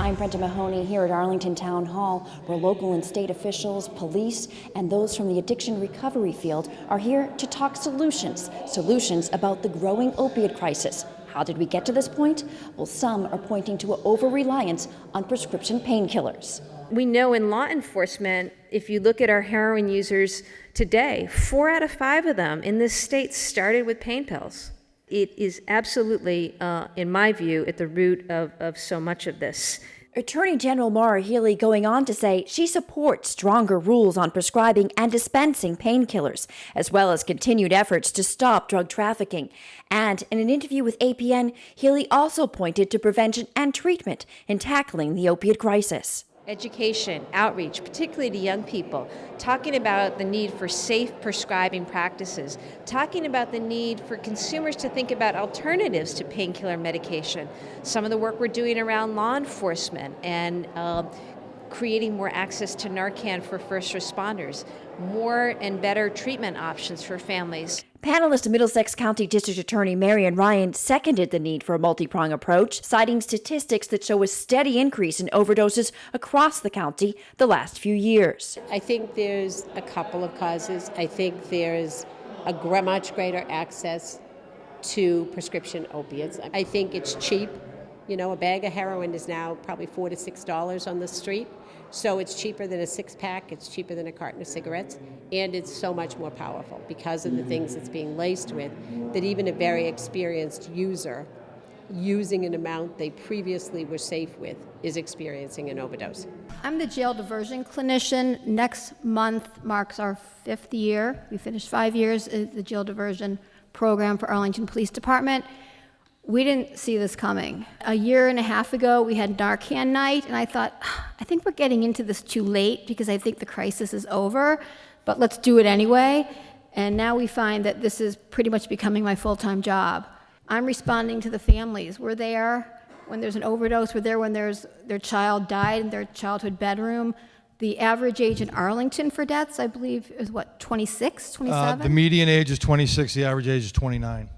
I'm Brenda Mahoney here at Arlington Town Hall, where local and state officials, police, and those from the addiction recovery field are here to talk solutions about the growing opiate crisis. How did we get to this point? Well, some are pointing to an over-reliance on prescription painkillers. We know in law enforcement, if you look at our heroin users today, 4 out of 5 of them in this state started with pain pills. It is absolutely, in my view, at the root of so much of this. Attorney General Maura Healey going on to say she supports stronger rules on prescribing and dispensing painkillers, as well as continued efforts to stop drug trafficking. And in an interview with APN, Healey also pointed to prevention and treatment in tackling the opiate crisis. Education, outreach, particularly to young people, talking about the need for safe prescribing practices, talking about the need for consumers to think about alternatives to painkiller medication. Some of the work we're doing around law enforcement and creating more access to Narcan for first responders, more and better treatment options for families. Panelist Middlesex County District Attorney Marian Ryan seconded the need for a multi-pronged approach, citing statistics that show a steady increase in overdoses across the county the last few years. I think there's a couple of causes. I think there's a much greater access to prescription opiates. I think it's cheap. You know, a bag of heroin is now probably $4 to $6 on the street. So it's cheaper than a 6-pack, it's cheaper than a carton of cigarettes, and it's so much more powerful because of the things it's being laced with, that even a very experienced user using an amount they previously were safe with is experiencing an overdose. I'm the jail diversion clinician. Next month marks our 5th year. We finished 5 years in the jail diversion program for Arlington Police Department. We didn't see this coming. A year and a half ago, we had Narcan night, and I thought, I think we're getting into this too late because I think the crisis is over, but let's do it anyway. And now we find that this is pretty much becoming my full-time job. I'm responding to the families. We're there when there's an overdose. We're there when their child died in their childhood bedroom. The average age in Arlington for deaths, I believe, is what, 26, 27? The median age is 26, the average age is 29.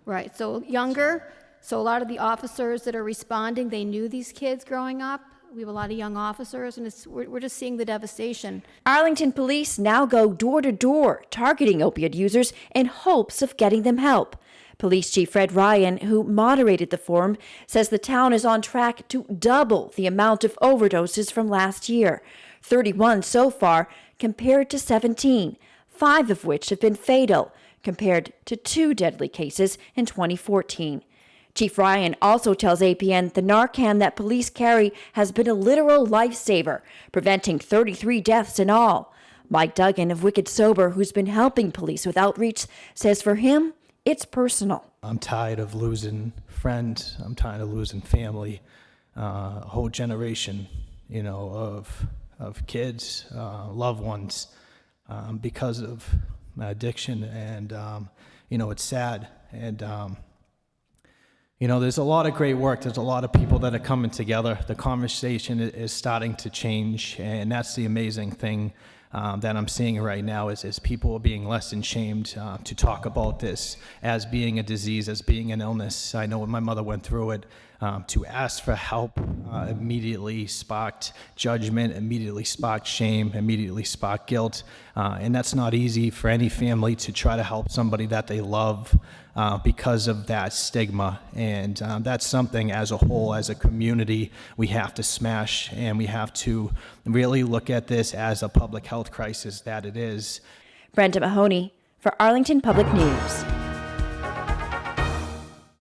Right, so younger. So a lot of the officers that are responding, they knew these kids growing up. We have a lot of young officers, and we're just seeing the devastation. Arlington police now go door to door, targeting opiate users in hopes of getting them help. Police Chief Fred Ryan, who moderated the forum, says the town is on track to double the amount of overdoses from last year, 31 so far compared to 17, 5 of which have been fatal, compared to 2 deadly cases in 2014. Chief Ryan also tells APN the Narcan that police carry has been a literal lifesaver, preventing 33 deaths in all. Mike Duggan of Wicked Sober, who's been helping police with outreach, says for him, it's personal. I'm tired of losing friends. I'm tired of losing family, a whole generation, of kids, loved ones, because of my addiction. And, it's sad. And, there's a lot of great work. There's a lot of people that are coming together. The conversation is starting to change, and that's the amazing thing that I'm seeing right now is people are being less ashamed to talk about this as being a disease, as being an illness. I know when my mother went through it, to ask for help immediately sparked judgment, immediately sparked shame, immediately sparked guilt. And that's not easy for any family to try to help somebody that they love because of that stigma. And that's something as a whole, as a community, we have to smash, and we have to really look at this as a public health crisis that it is. Brenda Mahoney for Arlington Public News.